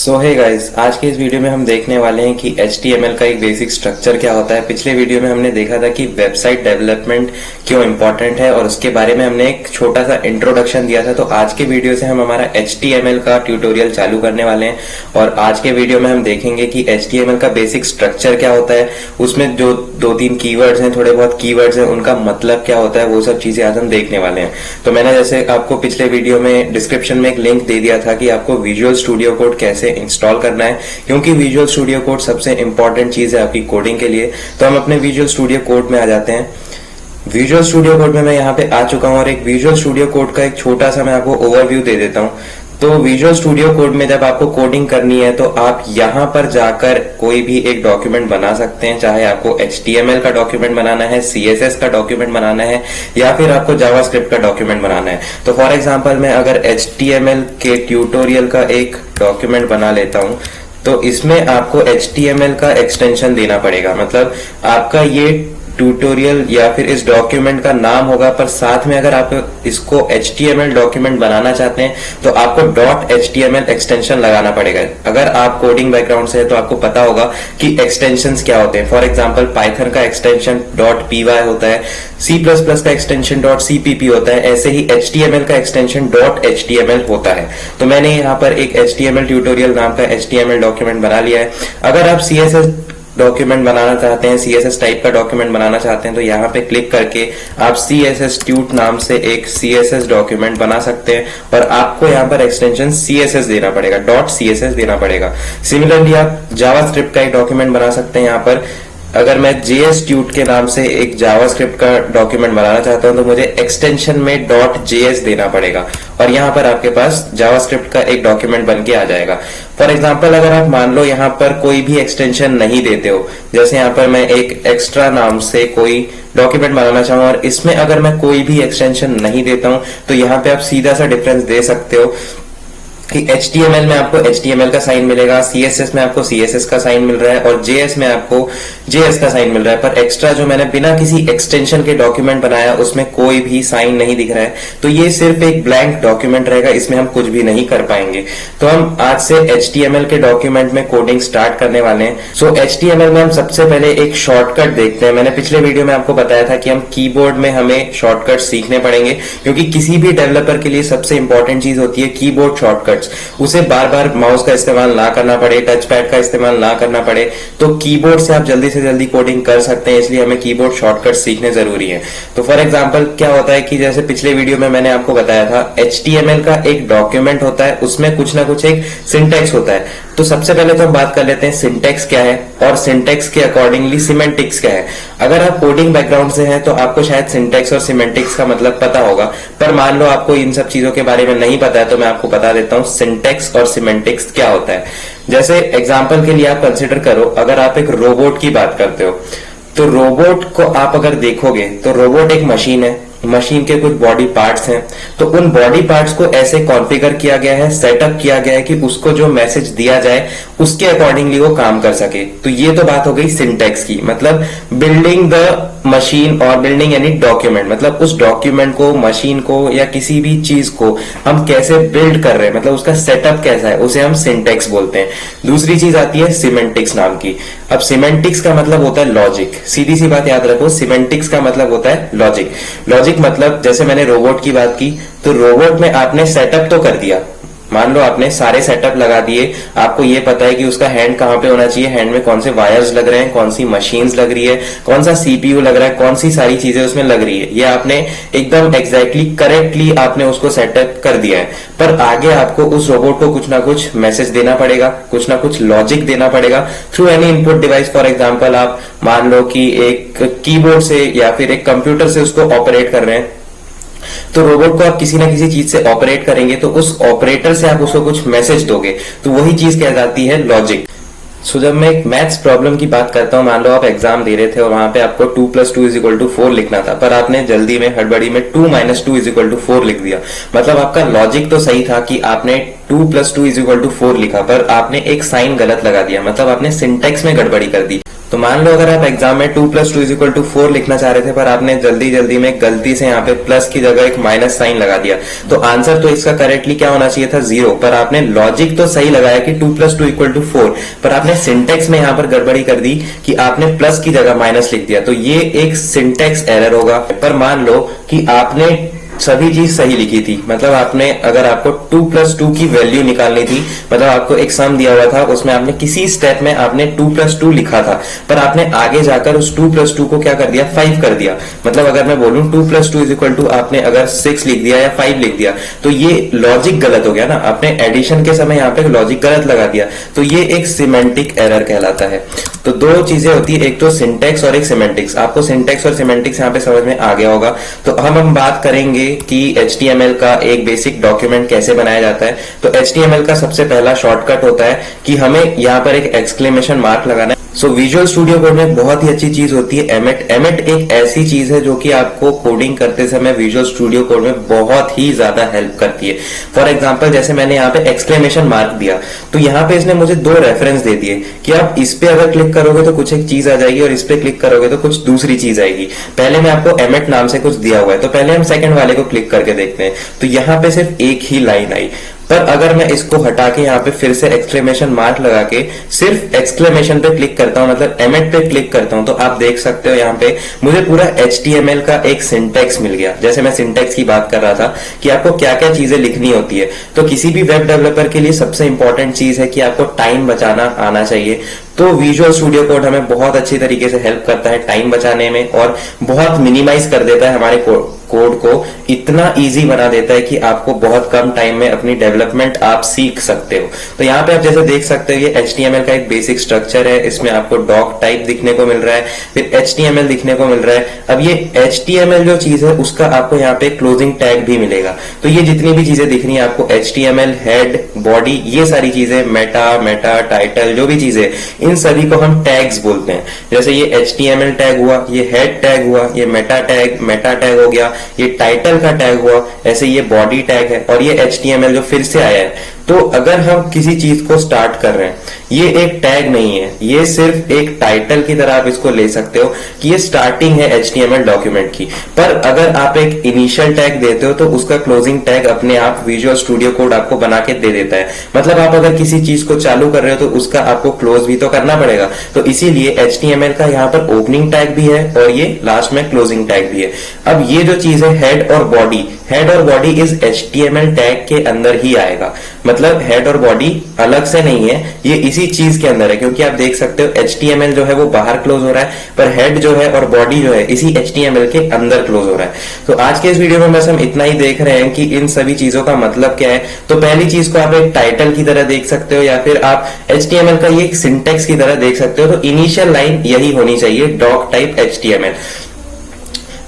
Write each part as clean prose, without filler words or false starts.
सो hey guys, आज के इस वीडियो में हम देखने वाले हैं कि HTML का एक बेसिक स्ट्रक्चर क्या होता है। पिछले वीडियो में हमने देखा था कि वेबसाइट डेवलपमेंट क्यों इम्पोर्टेंट है और उसके बारे में हमने एक छोटा सा इंट्रोडक्शन दिया था। तो आज के वीडियो से हम हमारा HTML का ट्यूटोरियल चालू करने वाले हैं और आज के वीडियो में हम देखेंगे कि HTML का बेसिक स्ट्रक्चर क्या होता है, उसमें जो दो तीन कीवर्ड्स हैं, थोड़े बहुत कीवर्ड्स हैं, उनका मतलब क्या होता है, वो सब चीजें आज हम देखने वाले हैं। तो मैंने जैसे आपको पिछले वीडियो में डिस्क्रिप्शन में एक लिंक दे दिया था कि आपको विजुअल स्टूडियो कोड कैसे इंस्टॉल करना है, क्योंकि विजुअल स्टूडियो कोड सबसे इंपॉर्टेंट चीज है आपकी कोडिंग के लिए। तो हम अपने विजुअल स्टूडियो कोड में आ जाते हैं। विजुअल स्टूडियो कोड में मैं यहाँ पे आ चुका हूँ और एक विजुअल स्टूडियो कोड का एक छोटा सा मैं आपको ओवरव्यू दे देता हूँ। तो विजुअल स्टूडियो कोड में जब आपको कोडिंग करनी है तो आप यहाँ पर जाकर कोई भी एक डॉक्यूमेंट बना सकते हैं, चाहे आपको HTML का डॉक्यूमेंट बनाना है, CSS का डॉक्यूमेंट बनाना है या फिर आपको जावास्क्रिप्ट का डॉक्यूमेंट बनाना है। तो फॉर एग्जांपल मैं अगर HTML के ट्यूटोरियल का एक डॉक्यूमेंट बना लेता हूँ तो इसमें आपको HTML का एक्सटेंशन देना पड़ेगा। मतलब आपका ये ट्यूटोरियल या फिर इस डॉक्यूमेंट का नाम होगा, पर साथ में अगर आप इसको HTML डॉक्यूमेंट बनाना चाहते हैं तो आपको .html एक्सटेंशन लगाना पड़ेगा। अगर आप कोडिंग बैकग्राउंड से है तो आपको पता होगा कि एक्सटेंशंस क्या होते हैं। फॉर एग्जांपल पाइथन का एक्सटेंशन .py होता है, C++ का एक्सटेंशन .cpp होता है, ऐसे ही HTML का एक्सटेंशन .html होता है। तो मैंने यहाँ पर एक HTML ट्यूटोरियल नाम का HTML डॉक्यूमेंट बना लिया है। अगर आप CSS डॉक्यूमेंट बनाना चाहते हैं, CSS टाइप का डॉक्यूमेंट बनाना चाहते हैं तो यहाँ पे क्लिक करके आप CSS ट्यूट नाम से एक CSS डॉक्यूमेंट बना सकते हैं और आपको यहाँ पर एक्सटेंशन CSS देना पड़ेगा, .css देना पड़ेगा। सिमिलरली आप जावास्क्रिप्ट का एक डॉक्यूमेंट बना सकते हैं। यहाँ पर अगर मैं JS ट्यूट के नाम से एक जावास्क्रिप्ट का डॉक्यूमेंट बनाना चाहता हूं तो मुझे एक्सटेंशन में .js देना पड़ेगा और यहाँ पर आपके पास जावास्क्रिप्ट का एक डॉक्यूमेंट बन के आ जाएगा। फॉर एग्जांपल अगर आप मान लो यहाँ पर कोई भी एक्सटेंशन नहीं देते हो, जैसे यहाँ पर मैं एक एक्स्ट्रा नाम से कोई डॉक्यूमेंट बनाना चाहूँ और इसमें अगर मैं कोई भी एक्सटेंशन नहीं देता हूँ तो यहाँ पे आप सीधा सा डिफरेंस दे सकते हो कि HTML में आपको HTML का साइन मिलेगा, CSS में आपको CSS का साइन मिल रहा है और JS में आपको JS का साइन मिल रहा है। पर एक्स्ट्रा जो मैंने बिना किसी एक्सटेंशन के डॉक्यूमेंट बनाया उसमें कोई भी साइन नहीं दिख रहा है, तो ये सिर्फ एक ब्लैंक डॉक्यूमेंट रहेगा, इसमें हम कुछ भी नहीं कर पाएंगे। तो हम आज से HTML के डॉक्यूमेंट में कोडिंग स्टार्ट करने वाले हैं। सो HTML में हम सबसे पहले एक शॉर्टकट देखते हैं। मैंने पिछले वीडियो में आपको बताया था कि हम कीबोर्ड में हमें शॉर्टकट सीखने पड़ेंगे, क्योंकि किसी भी डेवलपर के लिए सबसे इंपॉर्टेंट चीज होती है कीबोर्ड शॉर्टकट। उसे बार बार माउस का इस्तेमाल ना करना पड़े, टच पैड का इस्तेमाल ना करना पड़े, तो कीबोर्ड से आप जल्दी से जल्दी कोडिंग कर सकते हैं। इसलिए हमें कीबोर्ड शॉर्टकट सीखने जरूरी है। तो फॉर एग्जांपल क्या होता है कि जैसे पिछले वीडियो में मैंने आपको बताया था, HTML का एक डॉक्यूमेंट होता है, उसमें कुछ ना कुछ एक सिंटेक्स होता है। तो सबसे पहले तो हम बात कर लेते हैं सिंटेक्स क्या है और सिंटेक्स के अकॉर्डिंगली सिमेंटिक्स क्या है। अगर आप कोडिंग बैकग्राउंड से हैं तो आपको शायद सिंटेक्स और सिमेंटिक्स का मतलब पता होगा, पर मान लो आपको इन सब चीजों के बारे में नहीं पता है तो मैं आपको बता देता हूँ सिंटेक्स और सिमेंटिक्स क्या होता है। जैसे एग्जांपल के लिए आप कंसिडर करो, अगर आप एक रोबोट की बात करते हो तो रोबोट को आप अगर देखोगे तो रोबोट एक मशीन है, मशीन के कुछ बॉडी पार्ट्स हैं। तो उन बॉडी पार्ट्स को ऐसे कॉन्फ़िगर किया गया है, सेटअप किया गया है कि उसको जो मैसेज दिया जाए उसके अकॉर्डिंगली वो काम कर सके। तो ये तो बात हो गई सिंटेक्स की, मतलब बिल्डिंग द मशीन और बिल्डिंग एनी डॉक्यूमेंट, मतलब उस डॉक्यूमेंट को, मशीन को या किसी भी चीज को हम कैसे बिल्ड कर रहे हैं, मतलब उसका सेटअप कैसा है, उसे हम सिंटेक्स बोलते हैं। दूसरी चीज आती है सिमेंटिक्स नाम की। अब सिमेंटिक्स का मतलब होता है लॉजिक। सीधी सी बात याद रखो, सिमेंटिक्स का मतलब होता है लॉजिक। लॉजिक मतलब जैसे मैंने रोबोट की बात की तो रोबोट में आपने सेटअप तो कर दिया, मान लो आपने सारे सेटअप लगा दिए, आपको ये पता है कि उसका हैंड कहाँ पे होना चाहिए, हैंड में कौन से वायर्स लग रहे हैं, कौन सी मशीन्स लग रही है, कौन सा CPU लग रहा है, कौन सी सारी चीजें उसमें लग रही है, ये आपने एकदम एग्जैक्टली करेक्टली आपने उसको सेटअप कर दिया है। पर आगे आपको उस रोबोट को कुछ ना कुछ मैसेज देना पड़ेगा, कुछ ना कुछ लॉजिक देना पड़ेगा through any input device. For example आप मान लो कि एक कीबोर्ड से या फिर एक कंप्यूटर से उसको ऑपरेट कर रहे हैं, तो रोबोट को आप किसी ना किसी चीज से ऑपरेट करेंगे तो उस ऑपरेटर से आप उसको कुछ मैसेज दोगे, तो वही चीज कह जाती है लॉजिक। सो जब मैं एक मैथ्स प्रॉब्लम की बात करता हूं, मान लो आप एग्जाम दे रहे थे और वहां पे आपको 2 + 2 = 4 लिखना था, पर आपने जल्दी में हड़बड़ी में 2 - 2 = 4 लिख दिया। मतलब आपका लॉजिक तो सही था कि आपने 2 + 2 = 4 लिखा, पर आपने एक साइन गलत लगा दिया, मतलब आपने सिंटेक्स में गड़बड़ी कर दी। तो मान लो अगर आप एग्जाम में 2 + 2 = 4 लिखना चाह रहे थे, पर आपने जल्दी में गलती से यहाँ पे प्लस की जगह एक माइनस साइन लगा दिया, तो आंसर तो इसका करेक्टली क्या होना चाहिए था, 0। पर आपने लॉजिक तो सही लगाया कि 2 + 2 = 4, पर आपने सिंटेक्स में यहाँ पर गड़बड़ी कर दी कि आपने प्लस की जगह माइनस लिख दिया, तो ये एक सिंटेक्स एरर होगा। पर मान लो कि आपने सभी चीज सही लिखी थी, मतलब आपने अगर आपको 2 + 2 की वैल्यू निकालनी थी, मतलब आपको एक सम दिया हुआ था, उसमें आपने किसी स्टेप में आपने 2 + 2 लिखा था, पर आपने आगे जाकर उस 2 + 2 को क्या कर दिया, 5 कर दिया। मतलब अगर मैं बोलूं 2 + 2 = आपने अगर 6 लिख दिया या 5 लिख दिया, तो ये लॉजिक गलत हो गया ना, आपने एडिशन के समय यहाँ पे लॉजिक गलत लगा दिया, तो ये एक सिमेंटिक एरर कहलाता है। तो दो चीजें होती है, एक तो सिंटेक्स और एक सिमेंटिक्स। आपको सिंटेक्स और सिमेंटिक्स यहाँ पे समझ में आ गया होगा। तो हम बात करेंगे कि HTML का एक बेसिक डॉक्यूमेंट कैसे बनाया जाता है। तो HTML का सबसे पहला शॉर्टकट होता है कि हमें यहाँ पर एक एक्सक्लेमेशन मार्क लगाना है। विजुअल स्टूडियो कोड में बहुत ही अच्छी चीज होती है एमिट। एमिट एक ऐसी चीज है जो कि आपको कोडिंग करते समय विजुअल स्टूडियो कोड में बहुत ही ज्यादा हेल्प करती है। फॉर एग्जांपल, जैसे मैंने यहाँ पे एक्सक्लेमेशन मार्क दिया, तो यहाँ पे इसने मुझे 2 रेफरेंस दे दिए कि आप इस पे अगर क्लिक करोगे तो कुछ एक चीज आ जाएगी और इस पे क्लिक करोगे तो कुछ दूसरी चीज आएगी। पहले में आपको एमिट नाम से कुछ दिया हुआ है, तो पहले हम सेकंड वाले को क्लिक करके देखते हैं। तो यहाँ पे सिर्फ एक ही लाइन आई, पर अगर मैं इसको हटा के यहाँ पे फिर से एक्सक्लेमेशन मार्क लगा के सिर्फ एक्सक्लेमेशन पे क्लिक करता हूँ, मतलब एमिट पे क्लिक करता हूँ, तो आप देख सकते हो यहाँ पे मुझे पूरा HTML का एक सिंटेक्स मिल गया। जैसे मैं सिंटेक्स की बात कर रहा था कि आपको क्या क्या चीजें लिखनी होती है, तो किसी भी वेब डेवलपर के लिए सबसे इंपॉर्टेंट चीज है कि आपको टाइम बचाना आना चाहिए। तो विजुअल स्टूडियो कोड हमें बहुत अच्छी तरीके से हेल्प करता है टाइम बचाने में, और बहुत मिनिमाइज कर देता है हमारे कोड को, इतना इजी बना देता है कि आपको बहुत कम टाइम में अपनी डेवलपमेंट आप सीख सकते हो। तो यहाँ पे आप जैसे देख सकते हो ये HTML का एक बेसिक स्ट्रक्चर है। इसमें आपको डॉक टाइप दिखने को मिल रहा है, फिर HTML दिखने को मिल रहा है। अब ये HTML जो चीज है उसका आपको यहाँ पे क्लोजिंग टैग भी मिलेगा। तो ये जितनी भी चीजें दिख रही है आपको, HTML, हेड, बॉडी, ये सारी चीजें, मेटा, टाइटल, जो भी चीजें, इन सभी को हम टैग्स बोलते हैं। जैसे ये HTML टैग हुआ, ये हेड टैग हुआ, ये मेटा टैग हो गया, ये टाइटल का टैग हुआ, ऐसे ये बॉडी टैग है, और ये HTML जो फिर से आया है। तो अगर हम किसी चीज को स्टार्ट कर रहे हैं, ये एक टैग नहीं है, ये सिर्फ एक टाइटल की तरह आप इसको ले सकते हो कि ये स्टार्टिंग है HTML डॉक्यूमेंट की। पर अगर आप एक इनिशियल टैग देते हो तो उसका क्लोजिंग टैग अपने आप विजुअल स्टूडियो कोड आपको बना के दे देता है। मतलब आप अगर किसी चीज को चालू कर रहे हो तो उसका आपको क्लोज भी तो करना पड़ेगा। तो इसीलिए HTML का यहाँ पर ओपनिंग टैग भी है और ये लास्ट में क्लोजिंग टैग भी है। अब ये जो चीज है हेड और बॉडी इस HTML टैग के अंदर ही आएगा। मतलब हेड और बॉडी अलग से नहीं है, ये इसी चीज के अंदर है, क्योंकि आप देख सकते हो HTML जो है वो बाहर क्लोज हो रहा है, पर हेड जो है और बॉडी जो है इसी HTML के अंदर क्लोज हो रहा है। तो आज के इस वीडियो में बस हम इतना ही देख रहे हैं कि इन सभी चीजों का मतलब क्या है। तो पहली चीज को आप एक टाइटल की तरह देख सकते हो, या फिर आप HTML का ये सिंटेक्स की तरह देख सकते हो। तो इनिशियल लाइन यही होनी चाहिए, डॉक टाइप HTML।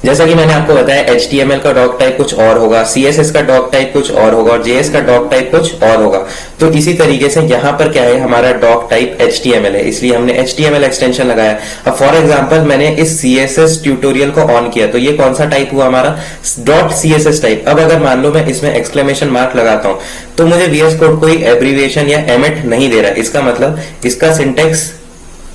जैसा कि मैंने आपको बताया HTML का डॉक टाइप कुछ और होगा, CSS का डॉक टाइप कुछ और होगा, और JS का डॉक टाइप कुछ और होगा। तो इसी तरीके से यहाँ पर क्या है, हमारा डॉक टाइप HTML है, इसलिए हमने HTML एक्सटेंशन लगाया। अब फॉर एग्जांपल मैंने इस CSS ट्यूटोरियल को ऑन किया, तो ये कौन सा टाइप हुआ हमारा, .css टाइप। अब अगर मान लो मैं इसमें एक्सक्लेमेशन मार्क लगाता हूं तो मुझे VS कोड कोई एब्रीविएशन या एमिट नहीं दे रहा है। इसका मतलब इसका सिंटेक्स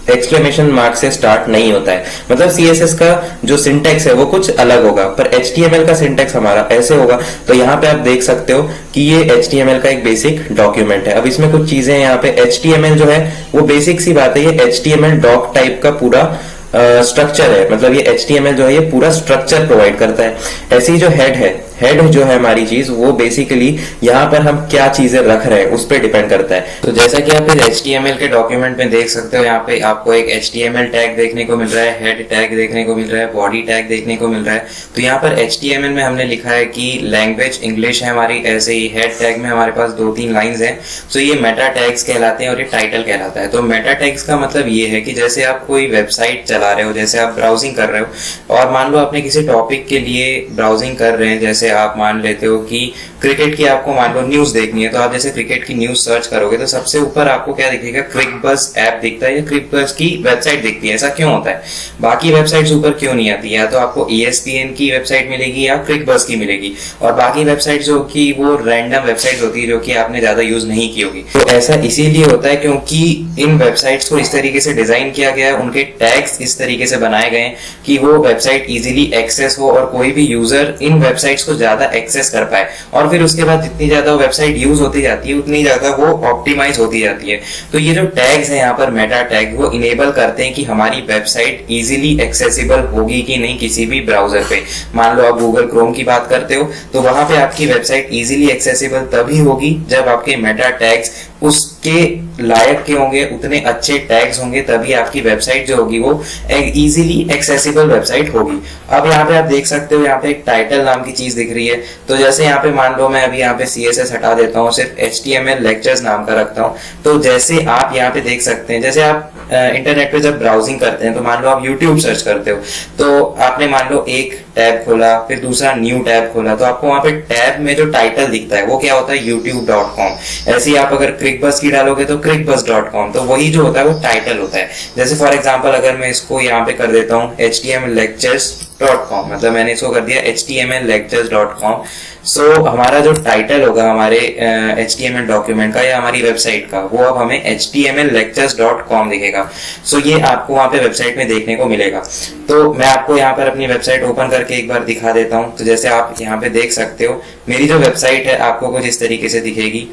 एक्सक्लेमेशन मार्क से स्टार्ट नहीं होता है। मतलब CSS का जो सिंटेक्स है वो कुछ अलग होगा, पर HTML का सिंटेक्स हमारा ऐसे होगा। तो यहाँ पे आप देख सकते हो कि ये HTML का एक बेसिक डॉक्यूमेंट है। अब इसमें कुछ चीजें यहाँ पे, HTML जो है वो बेसिक सी बात है, ये HTML डॉक टाइप का पूरा स्ट्रक्चर है। मतलब ये HTML जो है ये पूरा स्ट्रक्चर प्रोवाइड करता है। ऐसी जो हेड जो है हमारी चीज, वो बेसिकली यहाँ पर हम क्या चीजें रख रहे हैं उस पर डिपेंड करता है। तो जैसा कि आप इस HTML के डॉक्यूमेंट में देख सकते हो, यहाँ पे आपको एक HTML टैग देखने को मिल रहा है, हेड टैग देखने को मिल रहा है, बॉडी टैग देखने को मिल रहा है। तो यहाँ पर HTML में हमने लिखा है कि लैंग्वेज इंग्लिश है हमारी, ऐसे ही हेड टैग में हमारे पास 2-3 लाइंस हैं। तो ये मेटा टैग्स कहलाते हैं और ये टाइटल कहलाता है। तो मेटा टैग्स का मतलब ये है कि जैसे आप कोई वेबसाइट चला रहे हो, जैसे आप ब्राउजिंग कर रहे हो, और मान लो आपने किसी टॉपिक के लिए ब्राउजिंग कर रहे हैं, जैसे जैसे आप मान लेते हो कि क्रिकेट की आपको मान लो न्यूज देखनी है, तो आप जैसे क्रिकेट की न्यूज सर्च करोगे तो सबसे ऊपर आपको क्या दिखेगा, क्रिकबज़ ऐप दिखता है या क्रिकबज़ की वेबसाइट दिखती है। ऐसा क्यों होता है, बाकी वेबसाइट्स ऊपर क्यों नहीं आती? या तो आपको ESPN की वेबसाइट मिलेगी या क्रिकबज़ की मिलेगी, और बाकी वेबसाइट जो कि वो रैंडम वेबसाइट होती है जो कि आपने ज्यादा यूज नहीं की होगी। तो ऐसा इसीलिए होता है क्योंकि इन वेबसाइट्स को इस तरीके से डिजाइन किया गया है, उनके टैग्स इस तरीके से बनाए गए हैं कि वो वेबसाइट इजीली एक्सेस हो और कोई भी यूजर इन वेबसाइट्स को ज्यादा एक्सेस कर पाए, और फिर उसके बाद जितनी ज्यादा वो वेबसाइट यूज होती जाती है उतनी ज्यादा वो ऑप्टिमाइज होती जाती है। तो ये जो टैग्स हैं यहाँ पर मेटा टैग, वो इनेबल करते हैं कि हमारी वेबसाइट इजीली एक्सेसिबल होगी कि नहीं किसी भी ब्राउजर पे। मान लो आप गूगल क्रोम की बात करते हो तो वहां पे आपकी वेबसाइट इजीली एक्सेसिबल तभी होगी जब आपके मेटा टैग्स उसके लायक के होंगे, उतने अच्छे टैग्स होंगे, तभी आपकी वेबसाइट जो होगी वो इजीली एक्सेसिबल वेबसाइट होगी। अब यहाँ पे आप देख सकते हो, यहाँ पे एक टाइटल नाम की चीज दिख रही है। तो जैसे यहाँ पे मान लो मैं अभी यहाँ पे CSS हटा देता हूँ, सिर्फ HTML लेक्चर्स नाम का रखता हूँ, तो जैसे आप यहाँ पे देख सकते हैं, जैसे आप इंटरनेट पे जब ब्राउजिंग करते हैं तो मान लो आप YouTube सर्च करते हो, तो आपने मान लो एक टैब खोला, फिर दूसरा न्यू टैब खोला, तो आपको वहां पे टैब में जो टाइटल दिखता है वो क्या होता है, youtube.com। ऐसे ही आप अगर क्रिकबज़ की डालोगे तो crickbuzz.com, तो वही जो होता है वो टाइटल होता है। जैसे फॉर एग्जांपल अगर मैं इसको यहाँ पे कर देता हूँ htmllectures.com, मतलब मैंने इसको कर दिया htmllectures.com। सो हमारा जो टाइटल होगा हमारे HTML डॉक्यूमेंट का या हमारी वेबसाइट का, वो अब हमें htmllectures.com दिखेगा। सो ये आपको वहां पे वेबसाइट में देखने को मिलेगा। तो मैं आपको यहाँ पर अपनी वेबसाइट ओपन करके एक बार दिखा देता हूँ। तो जैसे आप यहाँ पे देख सकते हो मेरी जो वेबसाइट है आपको कुछ इस तरीके से दिखेगी।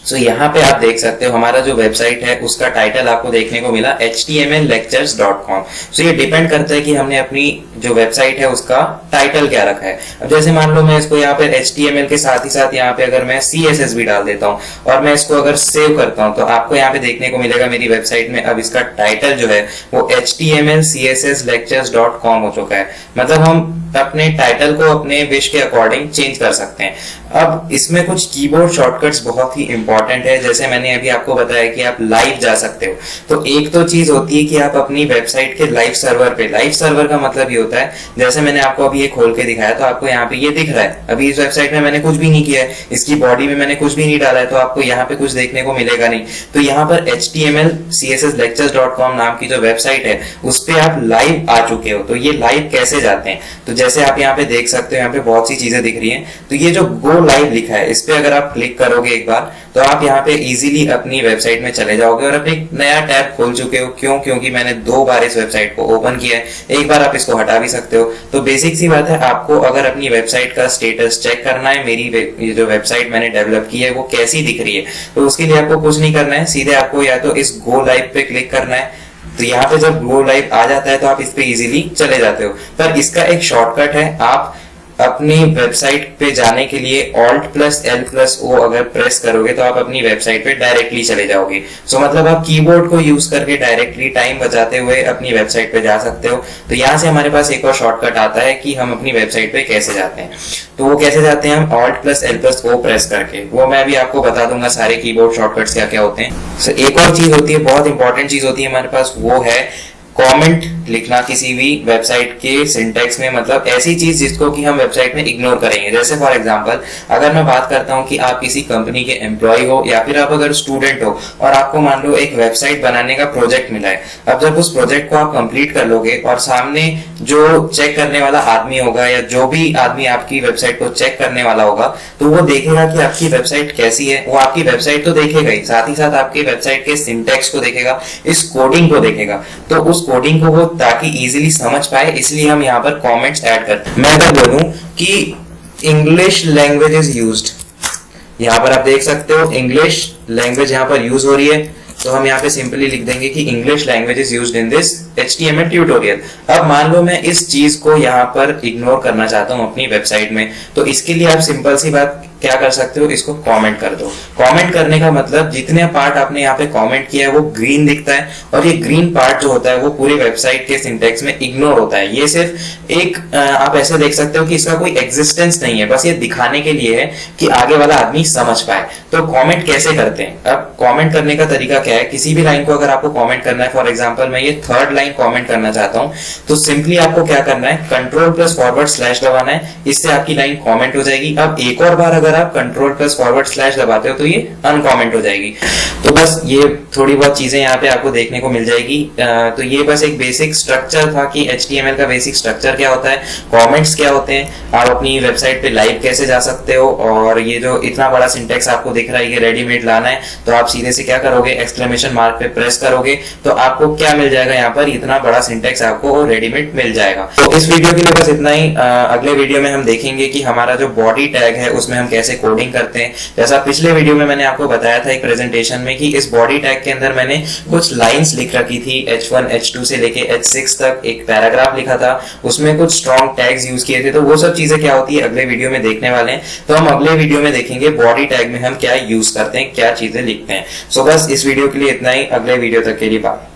सो यहाँ पे आप देख सकते हो हमारा जो वेबसाइट है उसका टाइटल आपको देखने को मिला htmllectures.com। सो ये डिपेंड करता है कि हमने अपनी जो वेबसाइट है उसका टाइटल क्या रखा है। अब जैसे मान लो मैं इसको यहाँ पे HTML के साथ ही साथ यहाँ पे अगर मैं CSS भी डाल देता हूँ और मैं इसको अगर सेव करता हूँ, तो आपको यहाँ पे देखने को मिलेगा मेरी वेबसाइट में अब इसका टाइटल जो है वो htmlcsslectures.com हो चुका है। मतलब हम अपने टाइटल को अपने विश के अकॉर्डिंग चेंज कर सकते हैं। अब इसमें कुछ कीबोर्ड शॉर्टकट्स बहुत ही इंपॉर्टेंट है। जैसे मैंने अभी आपको बताया कि आप लाइव जा सकते हो, तो एक तो चीज होती है कि आप अपनी वेबसाइट के लाइव सर्वर पे, लाइव सर्वर का मतलब ये होता है, जैसे मैंने आपको अभी ये खोल के दिखाया तो आपको यहाँ पे ये दिख रहा है। अभी इस वेबसाइट में मैंने कुछ भी नहीं किया है, इसकी बॉडी में मैंने कुछ भी नहीं डाला है, तो आपको यहाँ पे कुछ देखने को मिलेगा नहीं। तो यहाँ पर htmlcsslectures.com नाम की जो वेबसाइट है उस पे आप लाइव आ चुके हो। तो ये लाइव कैसे जाते हैं, तो जैसे आप यहाँ पे देख सकते हो यहाँ पे बहुत सी चीजें दिख रही हैं। तो ये जो गो लाइव लिखा है इस पे अगर आप क्लिक करोगे एक बार, तो आप यहाँ पे इजीली अपनी वेबसाइट में चले जाओगे और अपने एक नया टैब खोल चुके हो। क्यों? क्योंकि मैंने 2 बार इस वेबसाइट को ओपन किया है, एक बार आप इसको हटा भी सकते हो। तो बेसिक सी बात है, आपको अगर अपनी वेबसाइट का स्टेटस चेक करना है, मेरी ये जो वेबसाइट मैंने डेवलप की है वो कैसी दिख रही है, तो उसके लिए आपको कुछ नहीं करना है, सीधे आपको या तो इस गो लाइव पे क्लिक करना है। तो यहाँ पे जब गो लाइव आ जाता है तो आप इस पे इजीली चले जाते हो। पर इसका एक शॉर्टकट है, आप अपनी वेबसाइट पे जाने के लिए Alt+L+O अगर प्रेस करोगे तो आप अपनी वेबसाइट पे डायरेक्टली चले जाओगे। सो मतलब आप कीबोर्ड को यूज करके डायरेक्टली टाइम बचाते हुए अपनी वेबसाइट पे जा सकते हो। तो यहाँ से हमारे पास एक और शॉर्टकट आता है कि हम अपनी वेबसाइट पे कैसे जाते हैं। तो वो कैसे जाते हैं, हम Alt+L+O प्रेस करके, वो मैं भी आपको बता दूंगा सारे कीबोर्ड शॉर्टकट्स क्या क्या होते हैं। सो एक और चीज होती है, बहुत इंपॉर्टेंट चीज होती है हमारे पास, वो है कमेंट लिखना किसी भी वेबसाइट के सिंटैक्स में, मतलब ऐसी चीज जिसको कि हम वेबसाइट में इग्नोर करेंगे। जैसे फॉर एग्जांपल अगर मैं बात करता हूं कि आप किसी कंपनी के एम्प्लॉय हो या फिर आप अगर स्टूडेंट हो और आपको मान लो एक वेबसाइट बनाने का प्रोजेक्ट मिला है। अब जब उस प्रोजेक्ट को आप कंप्लीट कर लोगे और सामने जो चेक करने वाला आदमी होगा या जो भी आदमी आपकी वेबसाइट को चेक करने वाला होगा, तो वो देखेगा कि आपकी वेबसाइट कैसी है। वो आपकी वेबसाइट तो देखेगा ही, साथ ही साथ आपकी वेबसाइट के सिंटैक्स को देखेगा, इस कोडिंग को देखेगा। तो उस कोडिंग को वो ताकि इजीली समझ पाए, इसलिए हम यहाँ पर कमेंट्स ऐड करते हैं। मैं अगर बोलूं कि इंग्लिश लैंग्वेज इज यूज्ड, यहाँ पर आप देख सकते हो इंग्लिश लैंग्वेज यहाँ पर यूज हो रही है, तो हम यहाँ पे सिंपली लिख देंगे कि English language is used in this HTML tutorial. अब मान लो मैं इस चीज को यहाँ पर इग्नोर करना चाहता हूँ अपनी वेबसाइट में, तो इसके लिए आप सिंपल सी बात क्या कर सकते हो, इसको कमेंट कर दो। कमेंट करने का मतलब जितने पार्ट आपने यहाँ पे कमेंट किया है वो ग्रीन दिखता है, और ये ग्रीन पार्ट जो होता है वो पूरी वेबसाइट के सिंटेक्स में इग्नोर होता है। ये सिर्फ एक आप ऐसे देख सकते हो कि इसका कोई एग्जिस्टेंस नहीं है, बस ये दिखाने के लिए है कि आगे वाला आदमी समझ पाए। तो कमेंट कैसे करते हैं? अब कमेंट करने का तरीका क्या है, किसी भी लाइन को अगर आपको कमेंट करना है, फॉर एग्जांपल मैं ये थर्ड लाइन कमेंट करना चाहता हूं, तो सिंपली आपको क्या करना है, कंट्रोल प्लस फॉरवर्ड स्लैश दबाना है, इससे आपकी लाइन कमेंट हो जाएगी। अब एक और बार अगर आप कंट्रोल प्लस फॉरवर्ड स्लैश दबाते हो तो ये अनकमेंट हो जाएगी। तो बस ये थोड़ी बहुत चीजें यहाँ पे आपको देखने को मिल जाएगी। तो ये बस एक बेसिक स्ट्रक्चर था कि HTML का बेसिक स्ट्रक्चर क्या होता है, कमेंट्स क्या होते हैं, आप अपनी वेबसाइट पे लाइव कैसे जा सकते हो, और ये जो इतना बड़ा सिंटेक्स आपको दिख रहा है ये रेडीमेड लाना है, तो आप सीधे से क्या करोगे, एक्सक्लेमेशन मार्क पे प्रेस करोगे तो आपको क्या मिल जाएगा, यहाँ पर इतना बड़ा सिंटेक्स आपको रेडीमेड मिल जाएगा। तो इस वीडियो के लिए बस इतना ही। अगले वीडियो में हम देखेंगे कि हमारा जो बॉडी टैग है उसमें हम कैसे कोडिंग करते हैं। जैसा पिछले वीडियो में मैंने आपको बताया था एक प्रेजेंटेशन में कि इस बॉडी टैग के अंदर मैंने कुछ लाइंस लिख रखी थी, H1 H2 से लेके H6 तक एक पैराग्राफ लिखा था, उसमें कुछ स्ट्रॉन्ग टैग्स यूज किए थे। तो वो सब चीजें क्या होती है अगले वीडियो में देखने वाले हैं। तो हम अगले वीडियो में देखेंगे बॉडी टैग में हम क्या यूज करते हैं, क्या चीजें लिखते हैं। सो बस इस वीडियो के लिए इतना ही, अगले वीडियो तक के लिए बाय।